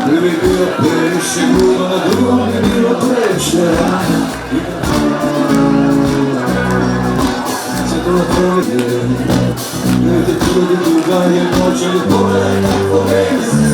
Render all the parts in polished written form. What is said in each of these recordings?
Gdyby było przejście, było na drugą, nie było przejście. Co to twoje? Gdy trudy długaje nocze, pole na powiedzmy.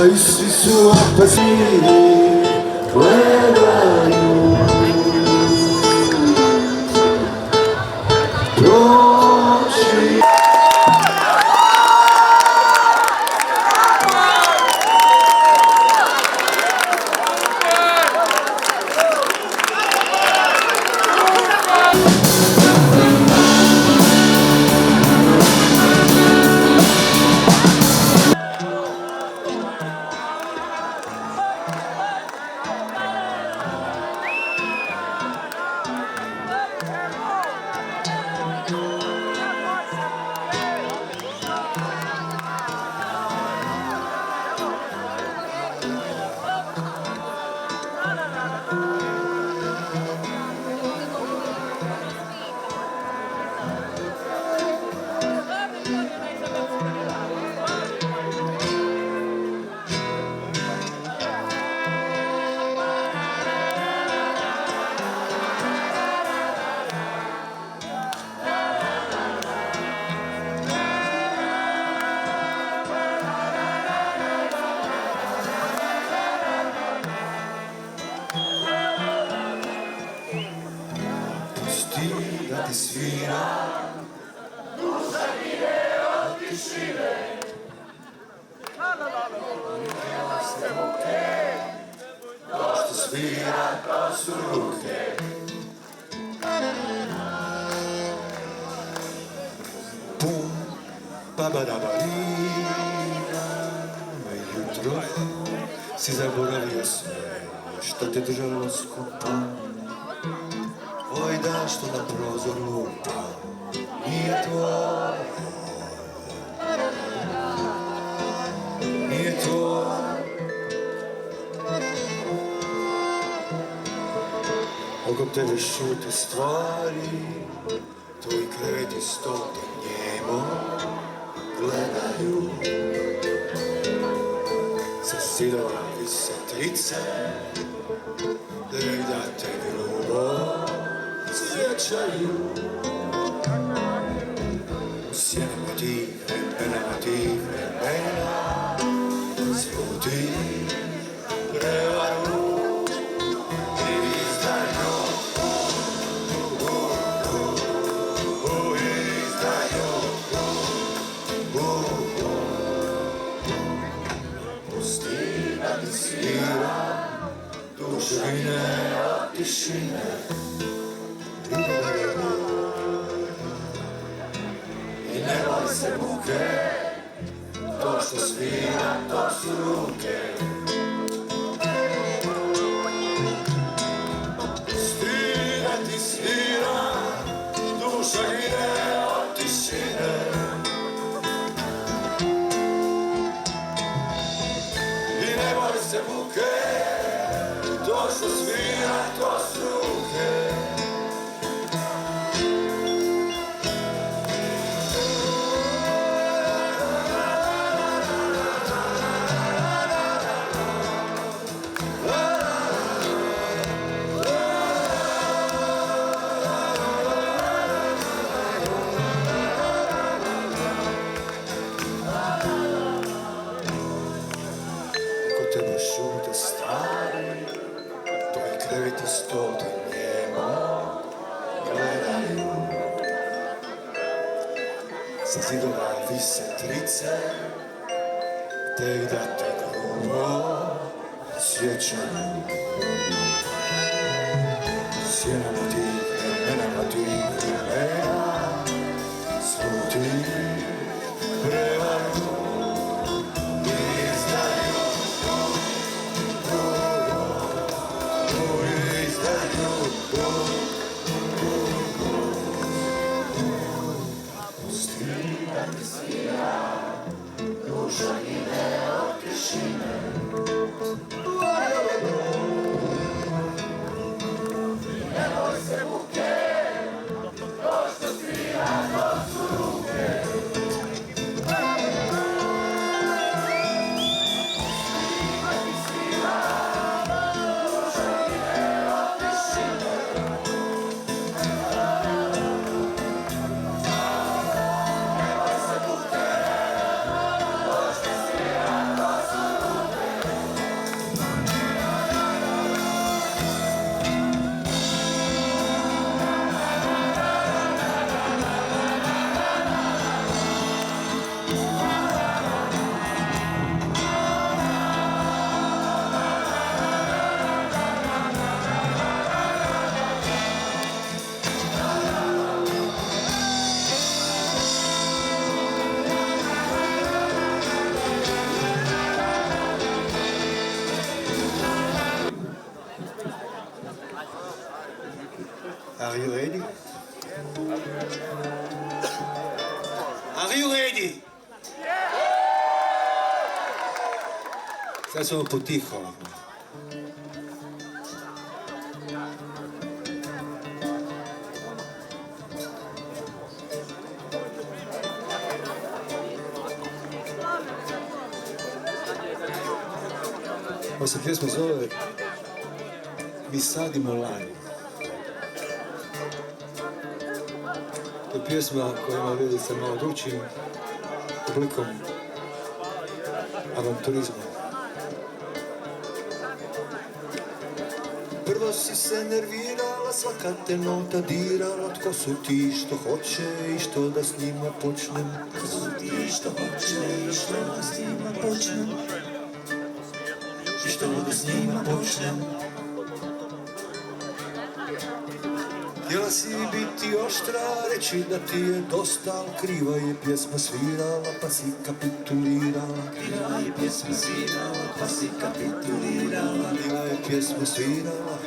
Y si su apellido fuera yo, da ti sviram, duša gine od tišine. To što svira, to su ruke. Pum, babadabarina. Jutro si zaboravio sve što te držalo skupa. Ovaj dan što na prozor lupa nije tvoj, nije tvoj. Oko tebe šute stvari, tvoji kreveti stol te njemo gledaju. Sa zidova vise trice, da te grubo sjećaju. U sjenama tih vremena, svuti prevaru i izdaju. Pusti da ti svira, duša gine od tišine. I ne boj se buke, to što svira, to su ruke. Pusti da ti svira, duša gine od tišine. I ne boj se buke, to što svira, to su ruke. Tebe šute stvari, tvoji kreveti stol te njemo gledaju. Sa zidova vise trice, te da te grubo sjećaju. Sjenama tih vremena, svuti prevaru i izdaju. Pusti da ti svira, duša gine od tišine. I ne boj se buke, to što svira, to su ruke. Are you ready? Are you ready? Sad ćemo potiho. Ova se pjesma zove Mi sadimo lani. To je pjesma koja ima veze sa malo drugčijim oblikom avanturizma. Prvo si se nervirala svaka te nota dirala. Tko su ti što hoće i što da s njima počnem? Tko su ti što hoće i što da s njima počnem? I što da s njima počnem? Htjela si biti oštra, reći da ti je dosta, al kriva je pjesma svirala, pa si kapitulirala. Kriva je pjesma svirala, pa si kapitulirala. Kriva je pjesma svirala,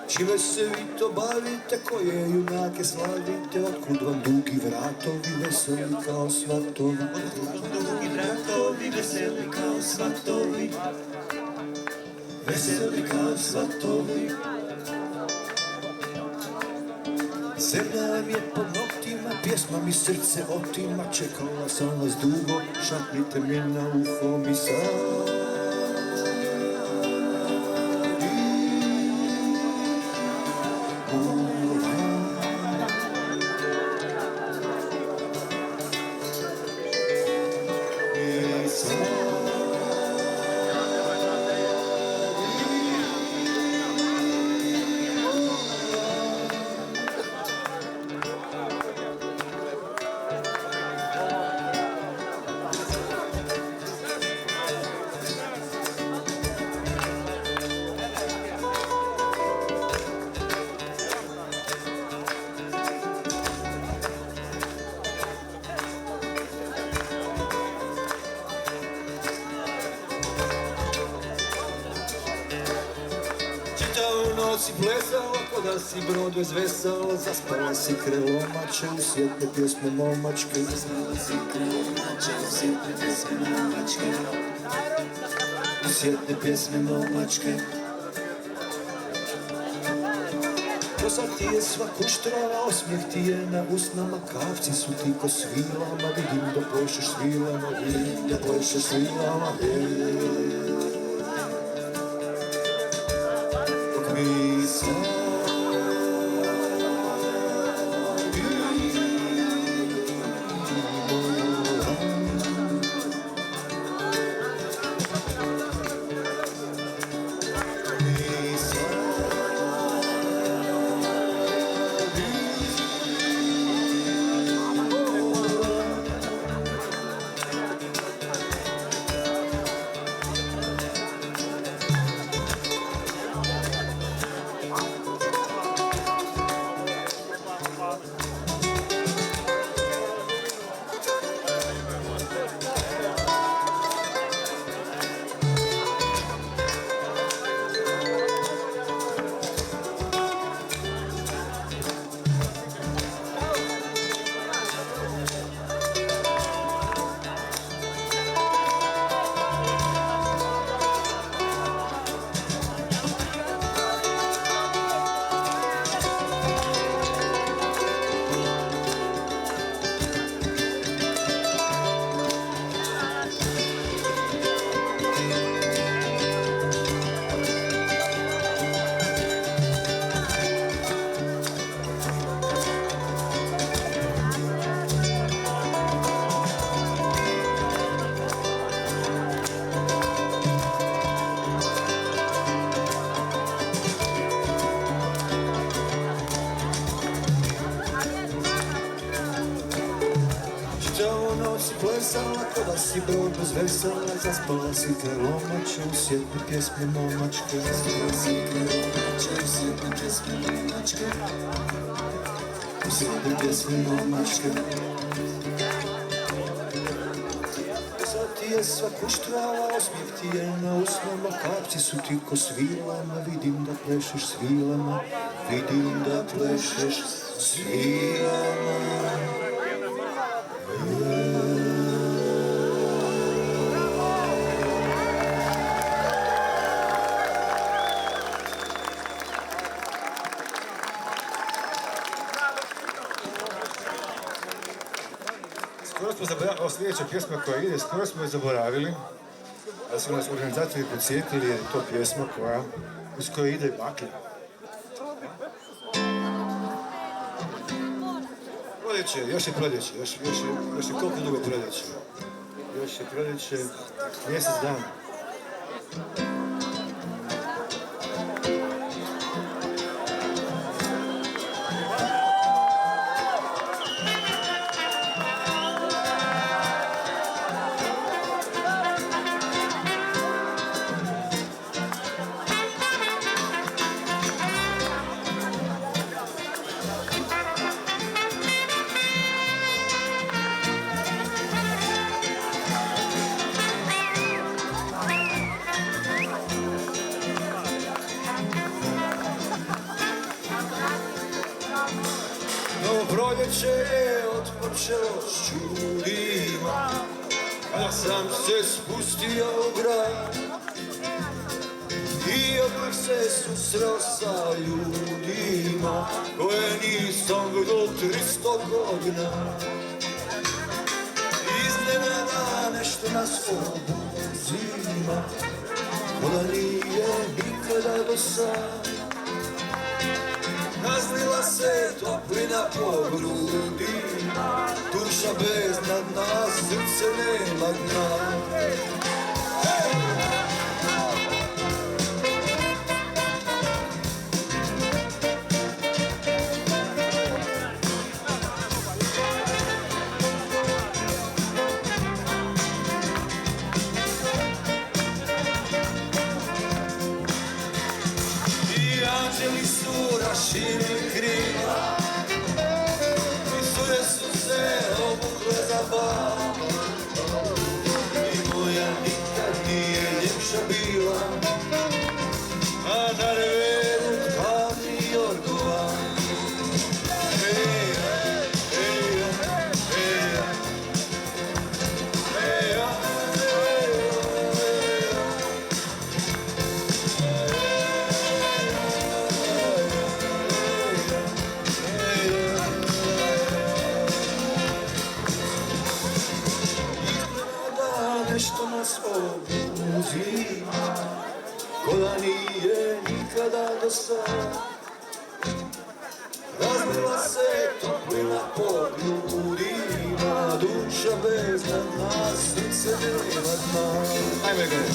čime se vi to bavite, koje junake slavite? Otkud vam dugi vratovi, veseli kao svatovi? Otkud vam dugi vratovi, veseli kao svatovi? Veseli kao svatovi. Zemlja vam je pod noktima, pjesma mi srce otima. Čekala sam vas dugo, šapnite mi na uho mi sad. Noć si plesala, ko da si brod bez vesala. Zaspala si krelomače u sjetne pjesme momačke. Zaspala si krelomače u sjetne pjesme momačke. U sjetne pjesme momačke. Kosa ti je sva kuštrala, osmijeh ti je na usnama. Kavci su ti ko svilama, vidim da plešeš svilama. Vidim da plešeš svilama. Mi sad plesala, ko da si brod bez vesela. Zaspala si krelomače u sjetne pjesme momačke. Zaspala si krelomače u sjetne pjesme momačke. U sjetne pjesme momačke. Sad ti je sva kuštrala, osmijeh ti je na usnama. Kapci su ti ko svilama, vidim da plešeš svilama. Vidim da plešeš svilama. Skoro smo zaboravili, sljedeća pjesma koja ide, skoro smo je zaboravili, ali su nas organizatori podsjetili jer je to pjesma uz koju ide baklja. Proljeće, još je proljeće, još je koliko dugo proljeće? Još je proljeće, mjesec dana. proljeće je otpočelo s čudima, kada sam se spustio u grad i opet se susreo sa ljudima koje nisam vidio 300 godina. Iznenada nešto nas obuzima, ko da nije nikada do sad. Razlila se toplina po grudima, duša bez dna, srce nema dna. Anđeli su raširili krila, visure su se obukle za bal. I moja nikad nije ljepša bila, a na reveru pamni Jorgovan. Eja, eja, eja, eja, nešto nas obuzima, ko da nije nikada do sad. Razlila se toplina po ljudima, duša bez dna, srce nema dna. Ajme gre.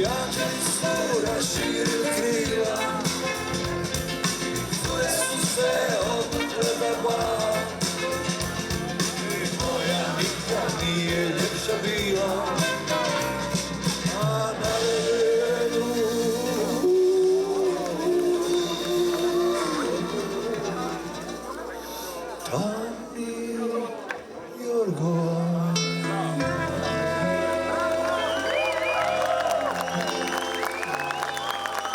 Anđeli su raširili krila, visure su se obukle za bal. I moja nikad nije ljepša bila, a na redu